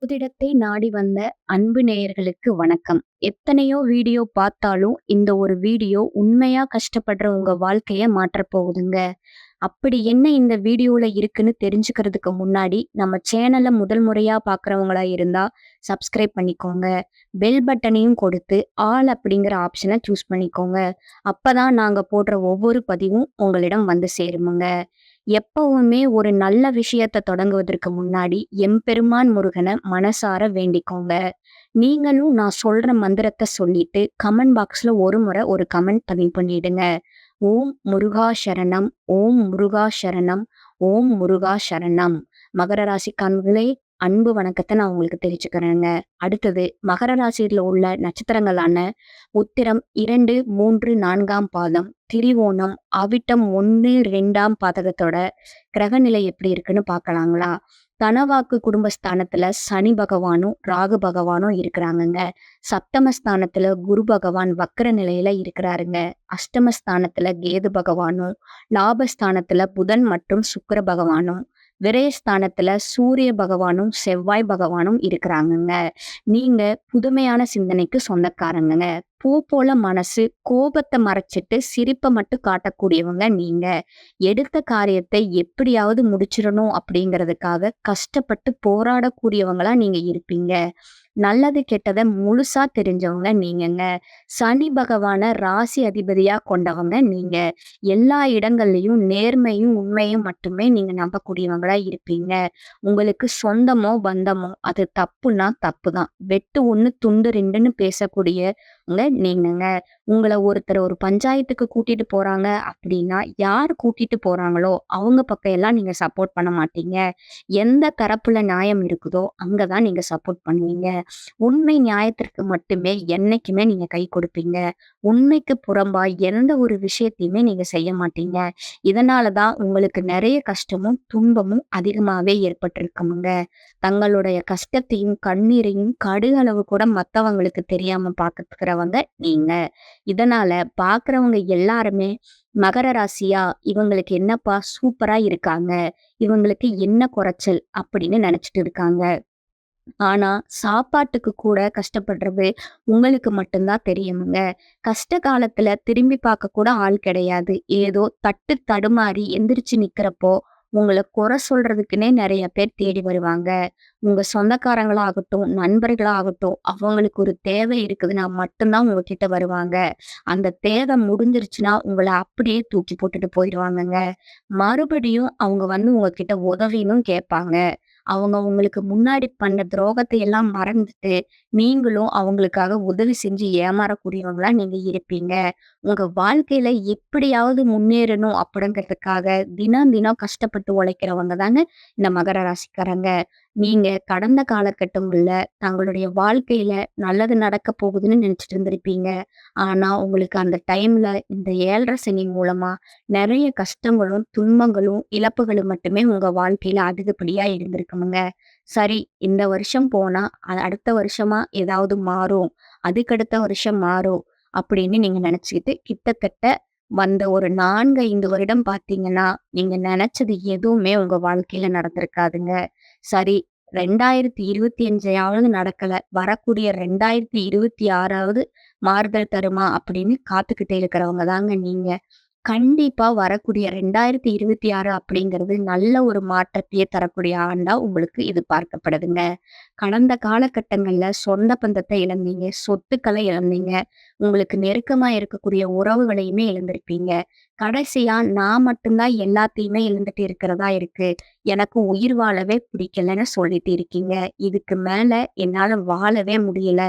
புதிடத்தை நாடி வந்த அன்பு நேயர்களுக்கு வணக்கம். எத்தனையோ வீடியோ பார்த்தாலும், இந்த ஒரு வீடியோ உண்மையா கஷ்டப்படுற உங்க வாழ்க்கைய மாற்றப் போகுதுங்க. அப்படி என்ன இந்த வீடியோல இருக்குன்னு தெரிஞ்சுக்கிறதுக்கு முன்னாடி, நம்ம சேனல முதல் முறையா பார்க்குறவங்களா இருந்தா, சப்ஸ்கிரைப் பண்ணிக்கோங்க. பெல் பட்டனையும் கொடுத்து, ஆல் அப்படிங்கிற ஆப்ஷன சூஸ் பண்ணிக்கோங்க. அப்பதான் நாங்க போடுற ஒவ்வொரு பதிவும் உங்களிடம் வந்து சேருமுங்க. எப்பவுமே ஒரு நல்ல விஷயத்த தொடங்குவதற்கு முன்னாடி எம்பெருமான் முருகனை மனசார வேண்டிக்கோங்க. நீங்களும் நான் சொல்ற மந்திரத்த சொல்லிட்டு கமெண்ட் பாக்ஸ்ல ஒரு முறை ஒரு கமெண்ட் பதிவு பண்ணிடுங்க. ஓம் முருகா சரணம், ஓம் முருகா சரணம், ஓம் முருகா சரணம். மகர ராசிக்காரங்களே, அன்பு வணக்கத்தை நான் உங்களுக்கு தெரிவிச்சுக்கிறேங்க. அடுத்தது மகர ராசியில உள்ள நட்சத்திரங்களான உத்திரம் 2, 3, 4ஆம் பாதம், திரிவோணம், அவிட்டம் 1, 2ஆம் பாதகத்தோட கிரகநிலை எப்படி இருக்குன்னு பார்க்கலாங்களா? தனவாக்கு குடும்பஸ்தானத்துல சனி பகவானும் ராகு பகவானும் இருக்கிறாங்கங்க. சப்தமஸ்தானத்துல குரு பகவான் வக்ர நிலையில இருக்கிறாருங்க. அஷ்டமஸ்தானத்துல கேது பகவானும், லாபஸ்தானத்துல புதன் மற்றும் சுக்கிர பகவானும், விரயஸ்தானத்துல சூரிய பகவானும் செவ்வாய் பகவானும் இருக்கிறாங்கங்க. நீங்க புதுமையான சிந்தனைக்கு சொந்தக்காரங்கங்க. பூ போல மனசு, கோபத்தை மறைச்சிட்டு சிரிப்பை மட்டும் காட்டக்கூடியவங்க நீங்க. எடுத்த காரியத்தை எப்படியாவது முடிச்சிடணும் அப்படிங்கிறதுக்காக கஷ்டப்பட்டு போராடக்கூடியவங்களா நீங்க இருப்பீங்க. நல்லது கெட்டதை முழுசா தெரிஞ்சவங்க நீங்கங்க. சனி பகவான ராசி அதிபதியா கொண்டவங்க நீங்க. எல்லா இடங்கள்லயும் நேர்மையும் உண்மையும் மட்டுமே நீங்க நம்பக்கூடியவங்களா இருப்பீங்க. உங்களுக்கு சொந்தமோ பந்தமோ அது தப்புன்னா தப்புதான். வெட்டு ஒண்ணு துண்டு ரெண்டுன்னு பேசக்கூடியவங்க நீங்கங்க. உங்களை ஒருத்தர் ஒரு பஞ்சாயத்துக்கு கூட்டிட்டு போறாங்க அப்படின்னா, யார் கூட்டிட்டு போறாங்களோ அவங்க பக்கம் எல்லாம் நீங்க சப்போர்ட் பண்ண மாட்டீங்க. எந்த தரப்புல நியாயம் இருக்குதோ அங்கதான் நீங்க சப்போர்ட் பண்ணுவீங்க. உண்மை நியாயத்திற்கு மட்டுமே என்னைக்குமே நீங்க கை கொடுப்பீங்க. உண்மைக்கு புறம்பா எந்த ஒரு விஷயத்தையுமே நீங்க செய்ய மாட்டீங்க. இதனாலதான் உங்களுக்கு நிறைய கஷ்டமும் துன்பமும் அதிகமாவே ஏற்பட்டிருக்குமுங்க. தங்களுடைய கஷ்டத்தையும் கண்ணீரையும் கடுகளவு கூட மத்தவங்களுக்கு தெரியாம பாத்துக்கிறவங்க நீங்க. இதனால பாக்குறவங்க எல்லாருமே மகர ராசியா, இவங்களுக்கு என்னப்பா சூப்பரா இருக்காங்க, இவங்களுக்கு என்ன குறைச்சல் அப்படின்னு நினைச்சிட்டு இருக்காங்க. ஆனா சாப்பாட்டுக்கு கூட கஷ்டப்படுறது உங்களுக்கு மட்டும்தான் தெரியுமுங்க. கஷ்ட காலத்துல திரும்பி பார்க்க கூட ஆள் கிடையாது. ஏதோ தட்டு தடுமாறி எந்திரிச்சு நிக்கிறப்போ உங்களை குறை சொல்றதுக்குன்னே நிறைய பேர் தேடி வருவாங்க. உங்க சொந்தக்காரங்களாகட்டும், நண்பர்களாகட்டும், அவங்களுக்கு ஒரு தேவை இருக்குதுன்னா மட்டும்தான் உங்ககிட்ட வருவாங்க. அந்த தேவை முடிஞ்சிருச்சுன்னா உங்களை அப்படியே தூக்கி போட்டுட்டு போயிடுவாங்கங்க. மறுபடியும் அவங்க வந்து உங்ககிட்ட உதவினும் கேட்பாங்க. அவங்க உங்களுக்கு முன்னாடி பண்ண துரோகத்தை எல்லாம் மறந்துட்டு, நீங்களும் அவங்களுக்காக உதவி செஞ்சு ஏமாறக்கூடியவங்களா நீங்க இருப்பீங்க. உங்க வாழ்க்கையில எப்படியாவது முன்னேறணும் அப்படிங்கிறதுக்காக தினம் தினம் கஷ்டப்பட்டு உழைக்கிறவங்க தாங்க இந்த மகர ராசிக்காரங்க. நீங்க கடந்த காலகட்டங்கள்ல தங்களுடைய வாழ்க்கையில நல்லது நடக்க போகுதுன்னு நினைச்சிட்டு இருந்திருப்பீங்க. ஆனா உங்களுக்கு அந்த டைம்ல இந்த 7.5 சனி மூலமா நிறைய கஷ்டங்களும், துன்பங்களும், இழப்புகளும் மட்டுமே உங்க வாழ்க்கையில அதிகப்படியா இருந்திருக்குமுங்க. சரி, இந்த வருஷம் போனா, அடுத்த வருஷமா ஏதாவது மாறும். அதுக்கடுத்த வருஷம் மாறும். அப்படின்னு நீங்க நினைச்சுக்கிட்டு கிட்டத்தட்ட வந்த ஒரு 4, 5 வருடம் பார்த்தீங்கன்னா, நீங்க நினைச்சது எதுவுமே உங்க வாழ்க்கையில நடந்திருக்காதுங்க. சரி, 2025 நடக்கல. வரக்கூடிய 2026 மாறுதல் தருமா அப்படின்னு காத்துக்கிட்டே இருக்கிறவங்க தாங்க நீங்க. கண்டிப்பா வரக்கூடிய 2026 அப்படிங்கிறது நல்ல ஒரு மாற்றத்தையே தரக்கூடிய ஆண்டா உங்களுக்கு இது பார்க்கப்படுதுங்க. கடந்த காலகட்டங்கள்ல சொந்த பந்தத்தை இழந்தீங்க, சொத்துக்களை இழந்தீங்க, உங்களுக்கு நெருக்கமா இருக்கக்கூடிய உறவுகளையுமே இழந்திருப்பீங்க. கடைசியா நான் மட்டும்தான் எல்லாத்தையுமே இழந்துட்டு இருக்கிறதா இருக்கு. எனக்கு உயிர் வாழவே பிடிக்கலன்னு சொல்லிட்டு இருக்கீங்க. இதுக்கு மேல என்னால வாழவே முடியல.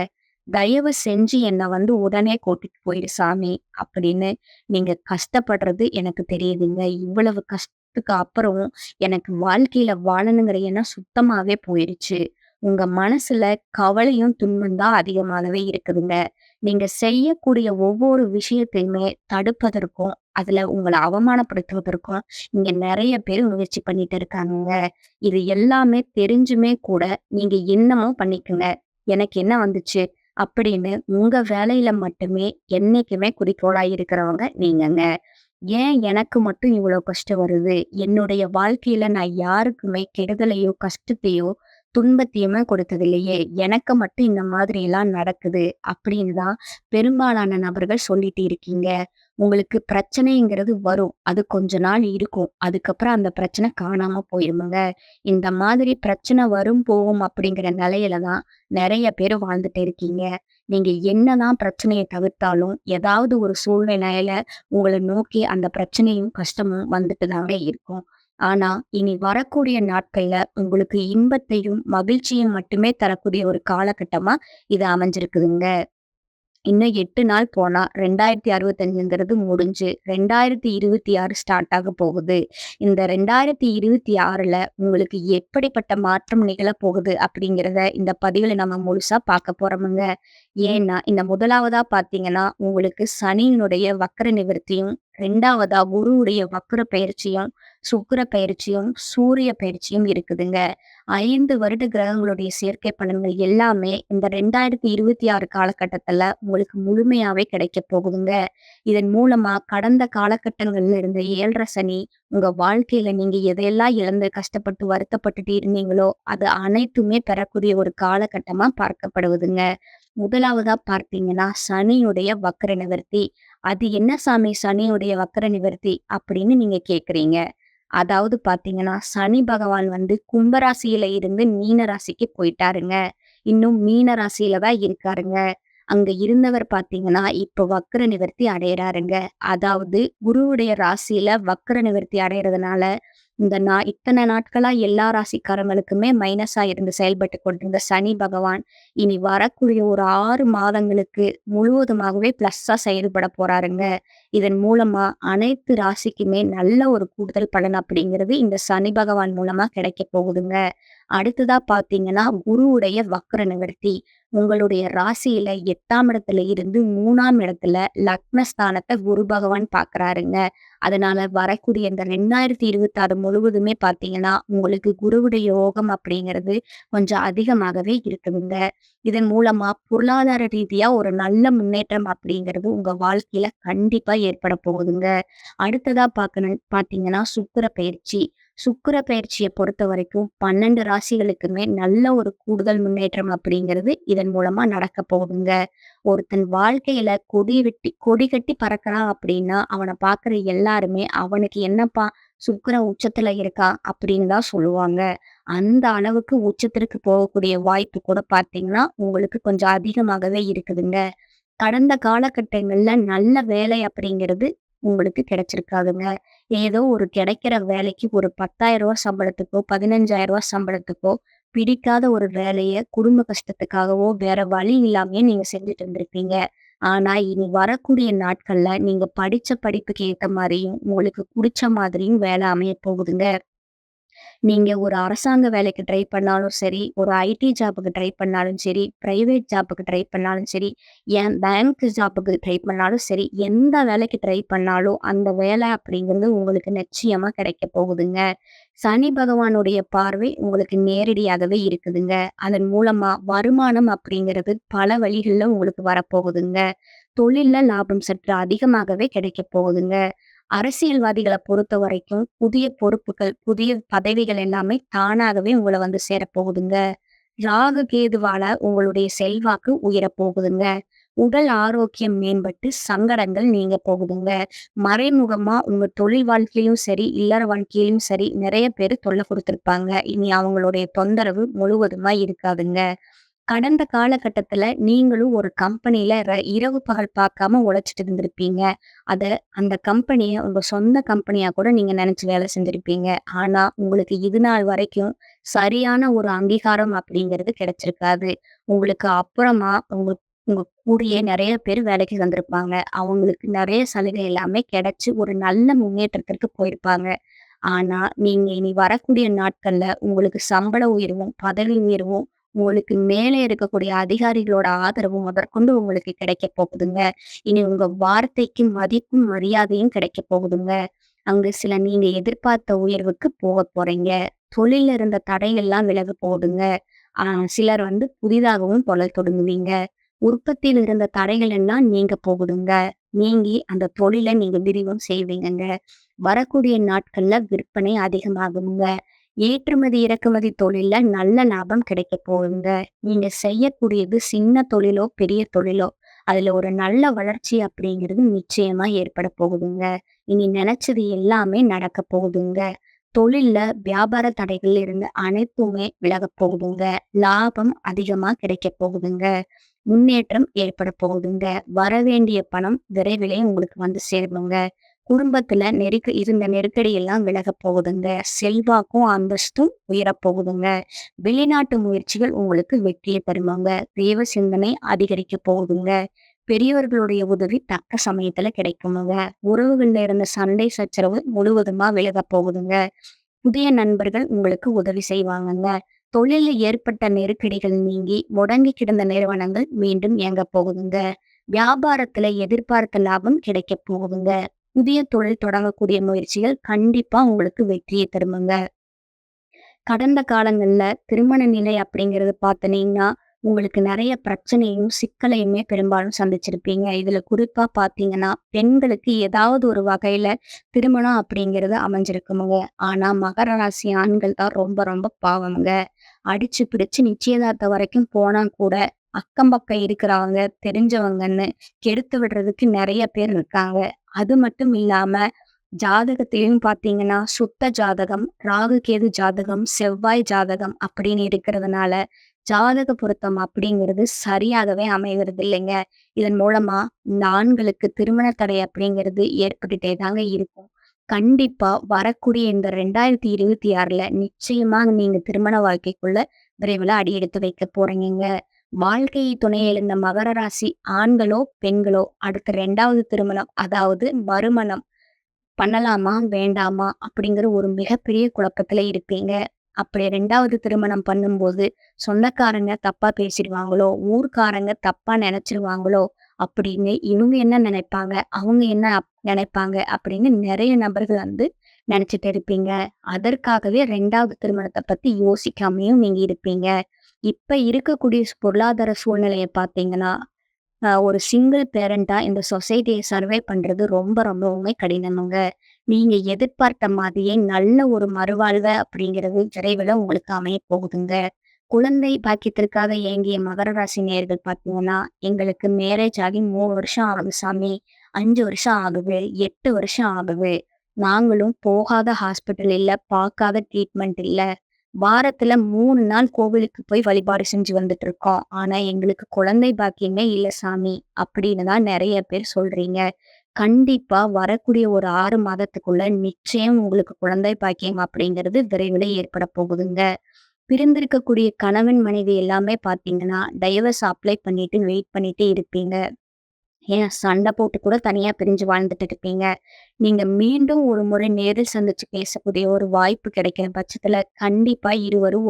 தயவு செஞ்சு என்ன வந்து உடனே கூட்டிட்டு போயிடு சாமி அப்படின்னு நீங்க கஷ்டப்படுறது எனக்கு தெரியுதுங்க. இவ்வளவு கஷ்டத்துக்கு அப்புறம் எனக்கு வாழ்க்கையில வாழணுங்கிற எண்ணம் சுத்தமாவே போயிருச்சு. உங்க மனசுல கவலையும் துன்பம் தான் அதிகமாகவே இருக்குதுங்க. நீங்க செய்யக்கூடிய ஒவ்வொரு விஷயத்தையுமே தடுப்பதற்கும், அதுல உங்கள அவமானப்படுத்துவதற்கும் இங்க நிறைய பேர் முயற்சி பண்ணிட்டு இருக்காங்கங்க. இது எல்லாமே தெரிஞ்சுமே கூட நீங்க என்னமோ பண்ணிக்கங்க. எனக்கு என்ன வந்துச்சு அப்படின்னு உங்க வேலையில மட்டுமே என்னைக்குமே குறிக்கோளா இருக்கிறவங்க நீங்கங்க. ஏன் எனக்கு மட்டும் இவ்வளவு கஷ்டம் வருது? என்னுடைய வாழ்க்கையில நான் யாருக்குமே கெடுதலையோ, கஷ்டத்தையோ துன்பத்தையுமே கொடுத்தது இல்லையே! எனக்கு மட்டும் இந்த மாதிரி எல்லாம் நடக்குது அப்படின்னு தான் பெரும்பாலான நபர்கள் சொல்லிட்டு இருக்கீங்க. உங்களுக்கு பிரச்சனைங்கிறது வரும். அது கொஞ்ச நாள் இருக்கும். அதுக்கப்புறம் அந்த பிரச்சனை காணாம போயிருமுங்க. இந்த மாதிரி பிரச்சனை வரும், போகும் அப்படிங்கிற நிலையில தான் நெறைய பேரு வாழ்ந்துட்டு இருக்கீங்க. நீங்க என்னதான் பிரச்சனைய தவிர்த்தாலும், ஏதாவது ஒரு சூழ்நிலையில உங்கள நோக்கி அந்த பிரச்சனையும், கஷ்டமும் வந்துட்டு தாங்க இருக்கும். ஆனா, இனி வரக்கூடிய நாட்கள்ல உங்களுக்கு இன்பத்தையும், மகிழ்ச்சியும் மட்டுமே தரக்கூடிய ஒரு காலகட்டமா இது அமைஞ்சிருக்குதுங்க. இன்னும் 8 நாள் போனா 2065ங்கிறது முடிஞ்சு 2026 ஸ்டார்ட் ஆக போகுது. இந்த 2026ல உங்களுக்கு எப்படிப்பட்ட மாற்றம் நிகழப் போகுது அப்படிங்கிறத இந்த பதிவுல நம்ம முழுசா பார்க்க போறோமுங்க. ஏன்னா, இந்த முதலாவதா பார்த்தீங்கன்னா, உங்களுக்கு சனியினுடைய வக்ர நிவர்த்தியும், 2வதா குருவுடைய வக்ர பெயர்ச்சியும், சுக்கிர பெயர்ச்சியும், சூரிய பெயர்ச்சியும் இருக்குதுங்க. 5 வருட கிரகங்களுடைய சேர்க்கை பலன்கள் எல்லாமே இந்த 2026 காலகட்டத்துல உங்களுக்கு முழுமையாவே கிடைக்கப் போகுதுங்க. இதன் மூலமா கடந்த காலகட்டங்கள்ல இருந்த 7 சனி, உங்க வாழ்க்கையில நீங்க எதையெல்லாம் இழந்து கஷ்டப்பட்டு வருத்தப்பட்டுட்டு இருந்தீங்களோ, அது அனைத்துமே பெறக்கூடிய ஒரு காலகட்டமா பார்க்கப்படுவதுங்க. முதலாவதா பார்த்தீங்கன்னா, சனியுடைய வக்ர நிவர்த்தி. அது என்ன சாமி சனியுடைய வக்ர நிவர்த்தி அப்படின்னு நீங்க கேட்கிறீங்க. அதாவது பார்த்தீங்கன்னா, சனி பகவான் வந்து கும்ப ராசியில இருந்து மீன ராசிக்கு போயிட்டாருங்க. இன்னும் மீன ராசியில தான் இருக்காருங்க. அங்க இருந்தவர் பார்த்தீங்கன்னா, இப்ப வக்ர நிவர்த்தி அடையறாருங்க. அதாவது குருவுடைய ராசியில வக்ர நிவர்த்தி அடையறதுனால, இத்தன நாட்களா எல்லா ராசிக்காரங்களுக்குமே மைனஸா இருந்து செயல்பட்டு கொண்டிருந்த சனி பகவான், இனி வரக்கூடிய ஒரு 6 மாதங்களுக்கு முழுவதுமாகவே பிளஸ்ஸா செயல்பட போறாருங்க. இதன் மூலமா அனைத்து ராசிக்குமே நல்ல ஒரு கூடுதல் பலன் அப்படிங்கிறது இந்த சனி பகவான் மூலமா கிடைக்கப் போகுதுங்க. அடுத்ததா பார்த்தீங்கன்னா, குருவுடைய வக்ர நிவர்த்தி. உங்களுடைய ராசியில 8ஆம் இடத்துல இருந்து 3ஆம் இடத்துல லக்னஸ்தானத்த குரு பகவான் பார்க்குறாருங்க. அதனால வரக்கூடிய இந்த 2026 முழுவதுமே பார்த்தீங்கன்னா, உங்களுக்கு குருவுடைய யோகம் அப்படிங்கிறது கொஞ்சம் அதிகமாகவே இருக்குதுங்க. இதன் மூலமா பொருளாதார ரீதியா ஒரு நல்ல முன்னேற்றம் அப்படிங்கிறது உங்க வாழ்க்கையில கண்டிப்பா ஏற்பட போகுதுங்க. அடுத்ததா பார்த்தீங்கன்னா, சுக்கிர பெயர்ச்சி. சுக்கிர பெயர்ச்சிய பொறுத்தவரைக்கும் 12 ராசிகளுக்குமே நல்ல ஒரு கூடுதல் முன்னேற்றம் அப்படிங்கிறது இதன் மூலமா நடக்கப் போகுதுங்க. ஒருத்தன் வாழ்க்கையில கொடி கட்டி பறக்கிறான் அப்படின்னா, அவன பார்க்குற எல்லாருமே, "அவனுக்கு என்னப்பா சுக்கிரன் உச்சத்துல இருக்கான்" அப்படின்னு தான் சொல்லுவாங்க. அந்த அளவுக்கு உச்சத்திற்கு போகக்கூடிய வாய்ப்பு கூட பார்த்தீங்கன்னா, உங்களுக்கு கொஞ்சம் அதிகமாகவே இருக்குதுங்க. கடந்த காலகட்டங்கள்ல நல்ல வேலை அப்படிங்கிறது உங்களுக்கு கிடைச்சிருக்காதுங்க. ஏதோ ஒரு கிடைக்கிற வேலைக்கு ஒரு ரூ. 10,000 சம்பளத்துக்கோ, ரூ. 15,000 சம்பளத்துக்கோ, பிடிக்காத ஒரு வேலைய குடும்ப கஷ்டத்துக்காகவோ, வேற வழி இல்லாமயே நீங்க செஞ்சுட்டு இருந்திருப்பீங்க. ஆனா, இனி வரக்கூடிய நாட்கள்ல நீங்க படிச்ச படிப்புக்கு ஏத்த மாரியும், உங்களுக்கு புடிச்ச மாதிரியும் வேலை அமையப் போகுதுங்க. நீங்க ஒரு அரசாங்க வேலைக்கு ட்ரை பண்ணாலும் சரி, ஒரு ஐடி ஜாப்‌க்கு ட்ரை பண்ணாலும் சரி, பிரைவேட் ஜாப்‌க்கு ட்ரை பண்ணாலும் சரி, ஏன் பேங்க் ஜாப்‌க்கு ட்ரை பண்ணாலும் சரி, எந்த வேலைக்கு ட்ரை பண்ணாலும் அந்த வேலை அப்படிங்கிறது உங்களுக்கு நிச்சயமா கிடைக்கப் போகுதுங்க. சனி பகவானுடைய பார்வை உங்களுக்கு நேரடியாகவே இருக்குதுங்க. அதன் மூலமா வருமானம் அப்படிங்கிறது பல வழிகள்ல உங்களுக்கு வரப்போகுதுங்க. தொழில்ல லாபம் சற்று அதிகமாகவே கிடைக்கப் போகுதுங்க. அரசியல்வாதிகள பொறுத்தவரைக்கும் புதிய பொறுப்புகள், புதிய பதவிகள் எல்லாமே தானாகவே உங்கள வந்து சேரப்போகுதுங்க. ராகு கேதுவால உங்களுடைய செல்வாக்கு உயரப் போகுதுங்க. உடல் ஆரோக்கியம் மேம்பட்டு சங்கடங்கள் நீங்க போகுதுங்க. மறைமுகமா உங்க தொழில் வாழ்க்கையிலும் சரி, இல்லற வாழ்க்கையிலும் சரி நெறைய பேரு தொல்ல குடுத்திருப்பாங்க. இனி அவங்களுடைய தொந்தரவு முழுவதுமா இருக்காதுங்க. கடந்த காலகட்டத்துல நீங்களும் ஒரு கம்பெனில இரவு பகல் பார்க்காம உழைச்சிட்டு இருந்திருப்பீங்க. அத அந்த கம்பெனிய உங்க சொந்த கம்பெனியா கூட நீங்க நெனச்சு வேலை செஞ்சிருப்பீங்க. ஆனா, உங்களுக்கு இது நாள் வரைக்கும் சரியான ஒரு அங்கீகாரம் அப்படிங்கிறது கிடைச்சிருக்காது. உங்களுக்கு அப்புறமா உங்க உங்க கூடயே நெறைய பேர் வேலைக்கு வந்திருப்பாங்க. அவங்களுக்கு நெறைய சலுகை எல்லாமே கிடைச்சு ஒரு நல்ல முன்னேற்றத்திற்கு போயிருப்பாங்க. ஆனா, நீங்க இனி வரக்கூடிய நாட்கள்ல உங்களுக்கு சம்பள உயர்வும், பதவி உயர்வும், உங்களுக்கு மேலே இருக்கக்கூடிய அதிகாரிகளோட ஆதரவு முதற்கொண்டு உங்களுக்கு கிடைக்கப் போகுதுங்க. இனி உங்க வார்த்தைக்கு மதிப்பும், மரியாதையும் கிடைக்கப் போகுதுங்க. அங்கு சில நீங்க எதிர்பார்த்த உயர்வுக்கு போகப் போறீங்க. தொழில்ல இருந்த தடைகள்லாம் விலகப் போகுதுங்க. ஆ சிலர் வந்து புதிதாகவும் தொழில் தொடங்குவீங்க. உற்பத்தியில் இருந்த தடைகள் எல்லாம் நீங்கப் போகுதுங்க. நீங்கி அந்த தொழில நீங்க விரிவும் செய்வீங்கங்க. வரக்கூடிய நாட்கள்ல விற்பனை அதிகமாகுங்க. ஏற்றுமதி இறக்குமதி தொழில்ல நல்ல லாபம் கிடைக்க போகுதுங்க. நீங்க செய்யக்கூடியது சின்ன தொழிலோ பெரிய தொழிலோ அதுல ஒரு நல்ல வளர்ச்சி அப்படிங்கிறது நிச்சயமா ஏற்பட போகுதுங்க. இனி நினைச்சது எல்லாமே நடக்க போகுதுங்க. தொழில்ல வியாபார தடைகள் இருந்து அனைத்துமே விலகப் போகுதுங்க. லாபம் அதிகமா கிடைக்க போகுதுங்க. முன்னேற்றம் ஏற்பட போகுதுங்க. வரவேண்டிய பணம் விரைவிலே உங்களுக்கு வந்து சேருங்க. குடும்பத்துல இருந்த நெருக்கடி எல்லாம் விலகப் போகுதுங்க. செல்வாக்கும் அந்தஸ்தும் உயரப் போகுதுங்க. வெளிநாட்டு முயற்சிகள் உங்களுக்கு வெற்றியை தருமாங்க. தெய்வ சிந்தனை அதிகரிக்க போகுதுங்க. பெரியவர்களுடைய உதவி தக்க சமயத்துல கிடைக்குமுங்க. உறவுகள்ல இருந்த சண்டை சச்சரவு முழுவதுமா விலகப் போகுதுங்க. புதிய நண்பர்கள் உங்களுக்கு உதவி செய்வாங்கங்க. தொழிலில் ஏற்பட்ட நெருக்கடிகள் நீங்கி முடங்கி கிடந்த நிறுவனங்கள் மீண்டும் இயங்க போகுதுங்க. வியாபாரத்துல எதிர்பார்த்த லாபம் கிடைக்க போகுதுங்க. புதிய தொழில் தொடங்கக்கூடிய முயற்சிகள் கண்டிப்பா உங்களுக்கு வெற்றியை தருமுங்க. கடந்த காலங்கள்ல திருமண நிலை அப்படிங்கிறது பார்த்தீங்கன்னா, உங்களுக்கு நெறைய பிரச்சனையும், சிக்கலையுமே பெரும்பாலும் சந்திச்சிருப்பீங்க. இதுல குறிப்பா பார்த்தீங்கன்னா, பெண்களுக்கு ஏதாவது ஒரு வகையில திருமணம் அப்படிங்கிறது அமைஞ்சிருக்குமுங்க. ஆனா மகர ராசி ஆண்கள் தான் ரொம்ப ரொம்ப பாவம்ங்க. அடிச்சு பிடிச்சு நிச்சயதார்த்தம் வரைக்கும் போனா கூட, அக்கம் பக்கம் இருக்கிறவங்க, தெரிஞ்சவங்கன்னு கெடுத்து விடுறதுக்கு நெறைய பேர் இருக்காங்க. அது மட்டும் இல்லாம ஜாதகத்திலயும் பார்த்தீங்கன்னா, சுத்த ஜாதகம், ராகு கேது ஜாதகம், செவ்வாய் ஜாதகம் அப்படின்னு இருக்கிறதுனால, ஜாதக பொருத்தம் அப்படிங்கிறது சரியாகவே அமைகிறது இல்லைங்க. இதன் மூலமா இந்த ஆண்களுக்கு திருமண தடை அப்படிங்கிறது ஏற்பட்டுட்டே தாங்க இருக்கும். கண்டிப்பா வரக்கூடிய இந்த 2026ல நிச்சயமா நீங்க திருமண வாழ்க்கைக்குள்ள விரைவில அடி எடுத்து வைக்க போறீங்கங்க. வாழ்க்கை துணை இழந்த மகர ராசி ஆண்களோ, பெண்களோ அடுத்த 2வது திருமணம் அதாவது மறுமணம் பண்ணலாமா? வேண்டாமா? அப்படிங்கிற ஒரு மிகப்பெரிய குழப்பத்துல இருப்பீங்க. அப்படி 2வது திருமணம் பண்ணும்போது, சொந்தக்காரங்க தப்பா பேசிடுவாங்களோ, ஊர்க்காரங்க தப்பா நெனச்சுருவாங்களோ, அப்படின்னு இவங்க என்ன நெனைப்பாங்க? அவங்க என்ன நெனைப்பாங்க? அப்படின்னு நெறைய நபர்கள் வந்து நெனச்சுட்டு இருப்பீங்க. அதற்காகவே 2வது திருமணத்த பத்தி யோசிக்காமயும் நீங்க இருப்பீங்க. இப்ப இருக்கக்கூடிய பொருளாதார சூழ்நிலைய பார்த்தீங்கன்னா, ஒரு சிங்கிள் பேரண்டா இந்த சொசைட்டிய சர்வை பண்றது ரொம்ப ரொம்பவுமே கடினமுங்க. நீங்க எதிர்பார்த்த மாதிரியே நல்ல ஒரு மறுவாழ்வு அப்படிங்கிறது விரைவில உங்களுக்கு அமையப் போகுதுங்க. குழந்தை பாக்கியத்திற்காக ஏங்கிய மகர ராசி நேயர்கள் பார்த்தீங்கன்னா, எங்களுக்கு மேரேஜ் ஆகி 3 வருஷம் ஆகுது சாமி, 5 வருஷம் ஆகுது, 8 வருஷம் ஆகுது. நாங்களும் போகாத ஹாஸ்பிட்டல் இல்ல, பார்க்காத ட்ரீட்மெண்ட் இல்ல. வாரத்துல 3 நாள் கோவிலுக்கு போய் வழிபாடு செஞ்சு வந்துட்டு இருக்கோம். ஆனா எங்களுக்கு குழந்தை பாக்கியமே இல்ல சாமி, அப்படின்னு தான் நெறைய பேர் சொல்றீங்க. கண்டிப்பா வரக்கூடிய ஒரு 6 மாதத்துக்குள்ள நிச்சயம் உங்களுக்கு குழந்தை பாக்கியம் அப்படிங்கிறது விரைவில ஏற்பட போகுதுங்க. பிரிந்திருக்கக்கூடிய கணவன், மனைவி எல்லாமே பார்த்தீங்கன்னா, டைவர்ஸ் அப்ளை பண்ணிட்டு வெயிட் பண்ணிட்டே இருப்பீங்க. ஏன் சண்டை போட்டு கூட தனியா பிரிஞ்சு வாழ்ந்துட்டு இருப்பீங்க. நீங்க மீண்டும் ஒரு முறை நேரில் சந்திச்சு பேசக்கூடிய ஒரு வாய்ப்பு கிடைக்கிற பட்சத்துல, கண்டிப்பா இருவரும்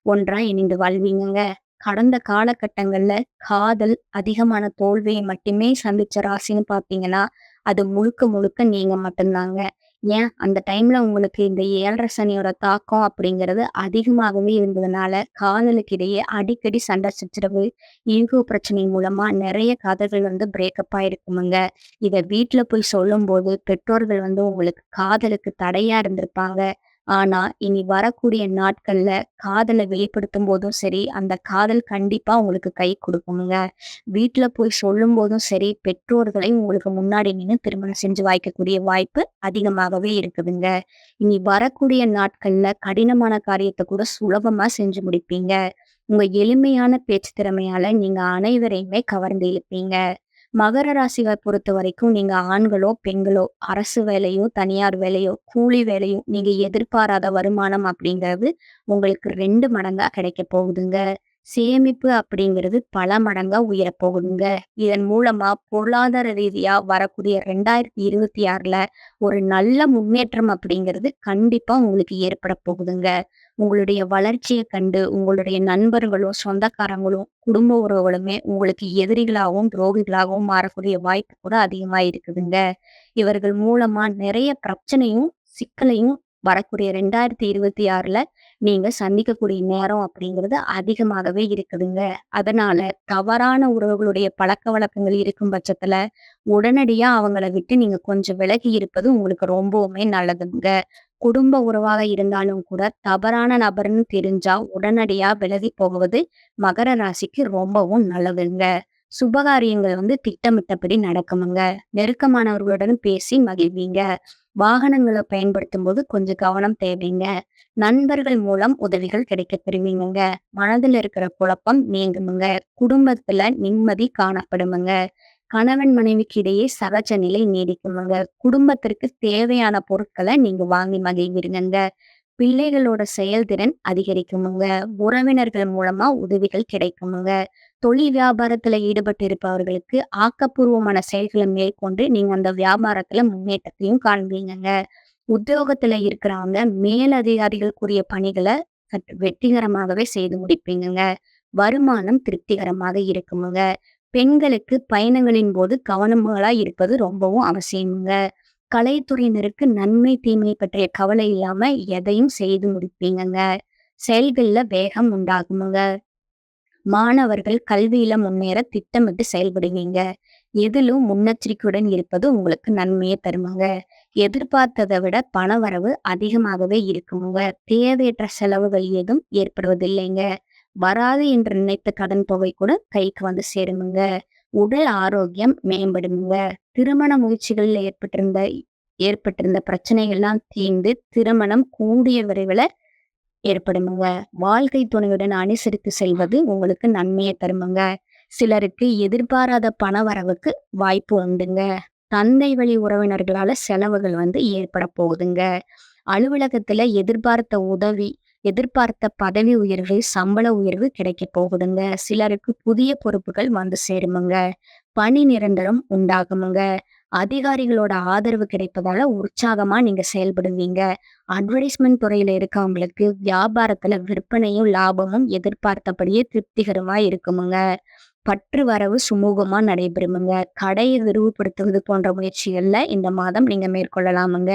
ஒன்றா இணைந்து வாழ்வீங்கங்க. கடந்த காலகட்டங்கள்ல காதல் அதிகமான தோல்வியை மட்டுமே சந்திச்ச ராசின்னு பார்த்தீங்கன்னா, அது முழுக்க முழுக்க நீங்க மட்டும்தாங்க. ஏன் அந்த டைம்ல உங்களுக்கு இந்த 7 சனியோட தாக்கம் அப்படிங்கிறது அதிகமாகவே இருந்ததுனால, காதலுக்கு இடையே அடிக்கடி சண்டை சச்சரவு, ஈகோ பிரச்சனை மூலமா நெறைய காதல்கள் வந்து பிரேக்கப் ஆயிருக்குமுங்க. இத வீட்ல போய் சொல்லும்போது, பெற்றோர்கள் வந்து உங்களுக்கு காதலுக்கு தடையா இருந்திருப்பாங்க. ஆனா, இனி வரக்கூடிய நாட்கள்ல காதல வெளிப்படுத்தும்போதும் சரி, அந்த காதல் கண்டிப்பா உங்களுக்கு கை குடுக்குமுங்க. வீட்ல போய் சொல்லும்போதும் சரி, பெற்றோர்களை உங்களுக்கு முன்னாடி நின்னு திருமணம் செஞ்சு வைக்கக்கூடிய வாய்ப்பு அதிகமாகவே இருக்குதுங்க. இனி வரக்கூடிய நாட்கள்ல கடினமான காரியத்த கூட சுலபமா செஞ்சு முடிப்பீங்க. உங்க எளிமையான பேச்சு திறமையால நீங்க அனைவரையுமே கவர்ந்து இழுப்பீங்க. மகர ராசியை பொறுத்தவரைக்கும் நீங்க ஆண்களோ, பெண்களோ, அரசு வேலையோ, தனியார் வேலையோ, கூலி வேலையோ, நீங்க எதிர்பாராத வருமானம் அப்படிங்கிறது உங்களுக்கு 2 மடங்கா கிடைக்க போகுதுங்க. சேமிப்பு அப்படிங்கிறது பல மடங்கா உயரப் போகுதுங்க. இதன் மூலமா பொருளாதார ரீதியா வரக்கூடிய 2026ல ஒரு நல்ல முன்னேற்றம் அப்படிங்கிறது கண்டிப்பா உங்களுக்கு ஏற்பட போகுதுங்க. உங்களுடைய வளர்ச்சிய கண்டு உங்களுடைய நண்பர்களும், சொந்தக்காரங்களும், குடும்ப உறவுகளுமே உங்களுக்கு எதிரிகளாகவும், துரோகிகளாகவும் மாறக்கூடிய வாய்ப்பு கூட அதிகமா இருக்குதுங்க. இவர்கள் மூலமா நிறைய பிரச்சனையும், சிக்கலையும் வரக்கூடிய 2026ல நீங்க சந்திக்கக்கூடிய நேரம் அப்படிங்கிறது அதிகமாகவே இருக்குதுங்க. அதனால தவறான உறவுகளுடைய பழக்கவழக்கங்கள் இருக்கும் பட்சத்துல, உடனடியா அவங்கள விட்டு நீங்க கொஞ்சம் விலகி இருப்பது உங்களுக்கு ரொம்பவுமே நல்லதுங்க. குடும்ப உறவாக இருந்தாலும் கூட தவறான நபர்ன்னு தெரிஞ்சா உடனடியா விலகி போகுவது மகர ராசிக்கு ரொம்பவும் நல்லதுங்க. சுபகாரியங்கள் திட்டமிட்டபடி நடக்குமுங்க. நெருக்கமானவர்களுடன் பேசி மகிழ்வீங்க. வாகனங்களை பயன்படுத்தும் போது கொஞ்சம் கவனம் தேவைங்க. நண்பர்கள் மூலம் உதவிகள் கிடைக்கப் பெறுவீங்கங்க. மனதில் இருக்கிற குழப்பம் நீங்குமுங்க. குடும்பத்துல நிம்மதி காணப்படுமுங்க. கணவன் மனைவிக்கு இடையே சகஜ நிலை நீடிக்குமுங்க. குடும்பத்திற்கு தேவையான பொருட்களை நீங்க வாங்கி மகிழ்வீருங்க. பிள்ளைகளோட செயல்திறன் அதிகரிக்குமுங்க. உறவினர்கள் மூலமா உதவிகள் கிடைக்குமுங்க. தொழில் வியாபாரத்துல ஈடுபட்டு இருப்பவர்களுக்கு ஆக்கப்பூர்வமான செயல்களை மேற்கொண்டு நீங்க அந்த வியாபாரத்துல முன்னேற்றத்தையும் காண்பீங்கங்க. உத்தியோகத்துல இருக்கிறவங்க மேலதிகாரிகளுக்குரிய பணிகளை வெற்றிகரமாகவே செய்து முடிப்பீங்கங்க. வருமானம் திருப்திகரமாக இருக்குமுங்க. பெண்களுக்கு பயணங்களின் போது கவனங்களா இருப்பது ரொம்பவும் அவசியமுங்க. கலைத்துறையினருக்கு நன்மை தீமை பற்றிய கவலை இல்லாம எதையும் செய்து முடிப்பீங்கங்க. செயல்கள்ல வேகம் உண்டாகுமுங்க. மாணவர்கள் கல்வியில முன்னேற திட்டமிட்டு செயல்படுவீங்க. எதிலும் முன்னெச்சரிக்கையுடன் இருப்பது உங்களுக்கு நன்மையை தருமுங்க. எதிர்பார்த்ததை விட பணவரவு அதிகமாகவே இருக்குமுங்க. தேவையற்ற செலவுகள் ஏதும் ஏற்படுவதில்லைங்க. வராது என்று நினைத்த கடன் தொகை கூட கைக்கு சேருமுங்க. உடல் ஆரோக்கியம் மேம்படுமுங்க. திருமண முயற்சிகளில் ஏற்பட்டிருந்த பிரச்சனைகள்லாம் தீர்ந்து திருமணம் கூடிய விரைவில் ஏற்படுமுங்க. வாழ்க்கை துணையுடன் அனுசரித்து செல்வது உங்களுக்கு நன்மையை தருமுங்க. சிலருக்கு எதிர்பாராத பண வரவுக்கு வாய்ப்பு உண்டுங்க. தந்தை வழி உறவினர்களால செலவுகள் ஏற்பட போகுதுங்க. அலுவலகத்துல எதிர்பார்த்த பதவி உயர்வு, சம்பள உயர்வு கிடைக்க போகுதுங்க. சிலருக்கு புதிய பொறுப்புகள் சேருமுங்க. பணி நிரந்தரம் உண்டாகுமுங்க. அதிகாரிகளோட ஆதரவு கிடைப்பதால உற்சாகமா நீங்க செயல்படுவீங்க. அட்வர்டைஸ்மெண்ட் துறையில இருக்கவங்களுக்கு வியாபாரத்துல விற்பனையும் லாபமும் எதிர்பார்த்தபடியே திருப்திகரமா இருக்குமுங்க. பற்று வரவு சுமூகமா நடைபெறுமுங்க. கடையை விரிவுபடுத்துவது போன்ற முயற்சிகள்ல இந்த மாதம் நீங்க மேற்கொள்ளலாமுங்க.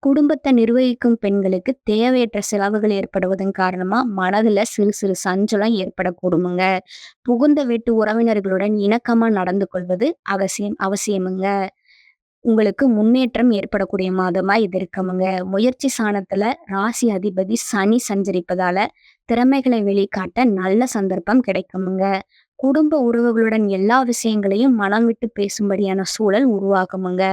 குடும்பத்தை நிர்வகிக்கும் பெண்களுக்கு தேவையற்ற செலவுகள் ஏற்படுவதன் காரணமா மனதுல சிறு சிறு சஞ்சலம் ஏற்படக்கூடுமுங்க. புகுந்த வீட்டு உறவினர்களுடன் இணக்கமா நடந்து கொள்வது அவசியமுங்க. உங்களுக்கு முன்னேற்றம் ஏற்படக்கூடிய மாதமா இது இருக்குமுங்க. முயற்சி சாணத்துல ராசி அதிபதி சனி சஞ்சரிப்பதால திறமைகளை வெளிக்காட்ட நல்ல சந்தர்ப்பம் கிடைக்குமுங்க. குடும்ப உறவுகளுடன் எல்லா விஷயங்களையும் மனம் விட்டு பேசும்படியான சூழல் உருவாகுமுங்க.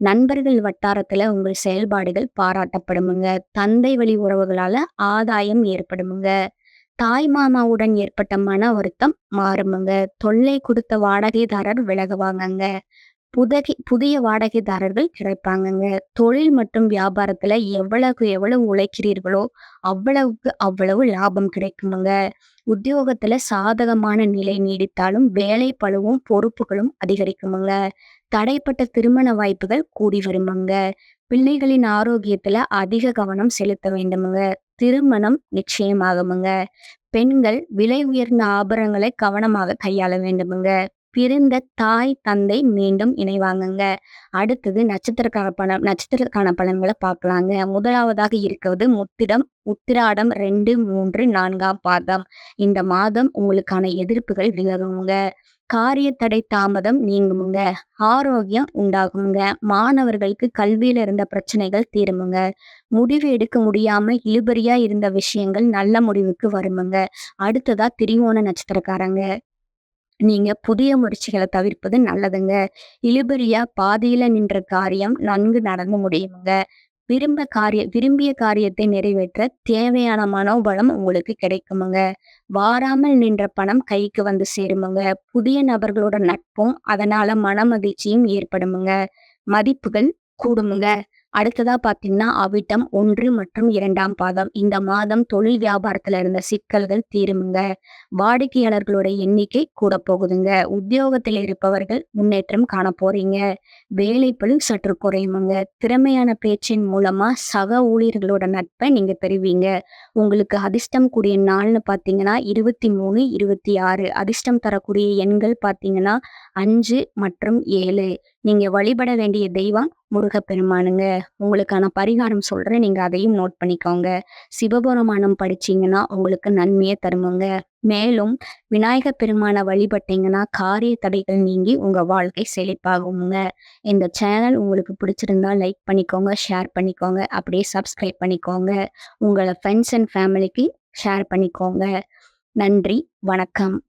நண்பர்கள் வட்டாரத்துல உங்கள் செயல்பாடுகள் பாராட்டப்படுமுங்க. தந்தை வழி உறவுகளால ஆதாயம் ஏற்படுமுங்க. தாய் மாமாவுடன் ஏற்பட்ட மன வருத்தம் மாறுமுங்க. தொல்லை கொடுத்த வாடகைதாரர் விலகுவாங்கங்க. புதிய வாடகைதாரர்கள் கிடைப்பாங்கங்க. தொழில் மற்றும் வியாபாரத்துல எவ்வளவுக்கு எவ்வளவு உழைக்கிறீர்களோ அவ்வளவுக்கு அவ்வளவு லாபம் கிடைக்குமுங்க. உத்தியோகத்துல சாதகமான நிலை நீடித்தாலும் வேலை பளுவும் பொறுப்புகளும் அதிகரிக்குமுங்க. தடைப்பட்ட திருமண வாய்ப்புகள் கூடி வருமுங்க. பிள்ளைகளின் ஆரோக்கியத்துல அதிக கவனம் செலுத்த வேண்டுமுங்க. திருமணம் நிச்சயமாகுமுங்க. பெண்கள் விலை உயர்ந்த ஆபரணங்களை கவனமாக கையாள வேண்டுமுங்க. பிறந்த தாய் தந்தை மீண்டும் இணைவாங்கங்க. அடுத்தது நட்சத்திரக்கான பலன்களை பார்க்கலாங்க. முதலாவதாக இருக்கிறது உத்திராடம் 2, 3, 4ஆம் பாதம். இந்த மாதம் உங்களுக்கான எதிர்ப்புகள் விலகுங்க. காரிய தடை தாமதம் நீங்குமுங்க. ஆரோக்கியம் உண்டாகுங்க. மாணவர்களுக்கு கல்வியில இருந்த பிரச்சனைகள் தீருமுங்க. முடிவு எடுக்க முடியாம இழுபறியா இருந்த விஷயங்கள் நல்ல முடிவுக்கு வருமுங்க. அடுத்ததா திரிவோண நட்சத்திரக்காரங்க. நீங்க புதிய முயற்சிகளை தவிர்ப்பது நல்லதுங்க. இழுபறியா பாதியில நின்ற காரியம் நன்கு நடந்து முடியுங்க. விரும்பிய காரியத்தை நிறைவேற்ற தேவையான மனோபலம் உங்களுக்கு கிடைக்குமுங்க. வாராமல் நின்ற பணம் கைக்கு சேருமுங்க. புதிய நபர்களோட நட்பும் அதனால மனமகிழ்ச்சியும் ஏற்படுமுங்க. மதிப்புகள் கூடுமுங்க. அடுத்ததா பாத்தீங்கன்னா அவிட்டம் 1 மற்றும் 2ஆம் பாதம். இந்த மாதம் தொழில் வியாபாரத்துல இருந்த சிக்கல்கள் தீருமுங்க. வாடிக்கையாளர்களோட எண்ணிக்கை கூட போகுதுங்க. உத்தியோகத்தில் இருப்பவர்கள் முன்னேற்றம் காண போறீங்க. வேலைப்பளு சற்று குறையுமுங்க. திறமையான பேச்சின் மூலமா சக ஊழியர்களோட நட்பை நீங்க பெறுவீங்க. உங்களுக்கு அதிர்ஷ்டம் கூடிய நாள்னு பாத்தீங்கன்னா 23, 26. அதிர்ஷ்டம் தரக்கூடிய எண்கள் பாத்தீங்கன்னா 5 மற்றும் 7. நீங்க வழிபட வேண்டிய தெய்வம் முருகப்பெருமானுங்க. உங்களுக்கான பரிகாரம் சொல்றேன். நீங்க அதையும் நோட் பண்ணிக்கோங்க. சிவபுராணம் படிச்சீங்கன்னா, உங்களுக்கு நன்மைய தருமுங்க. மேலும் விநாயகர் பெருமான வழிபட்டீங்கன்னா, காரிய தடைகள் நீங்கி உங்க வாழ்க்கை செழிப்பாகுங்க. இந்த சேனல் உங்களுக்கு பிடிச்சிருந்தா லைக் பண்ணிக்கோங்க, ஷேர் பண்ணிக்கோங்க. அப்படியே சப்ஸ்கிரைப் பண்ணிக்கோங்க. உங்கள ஃப்ரெண்ட்ஸ் அண்ட் ஃபேமிலிக்கு ஷேர் பண்ணிக்கோங்க. நன்றி. வணக்கம்.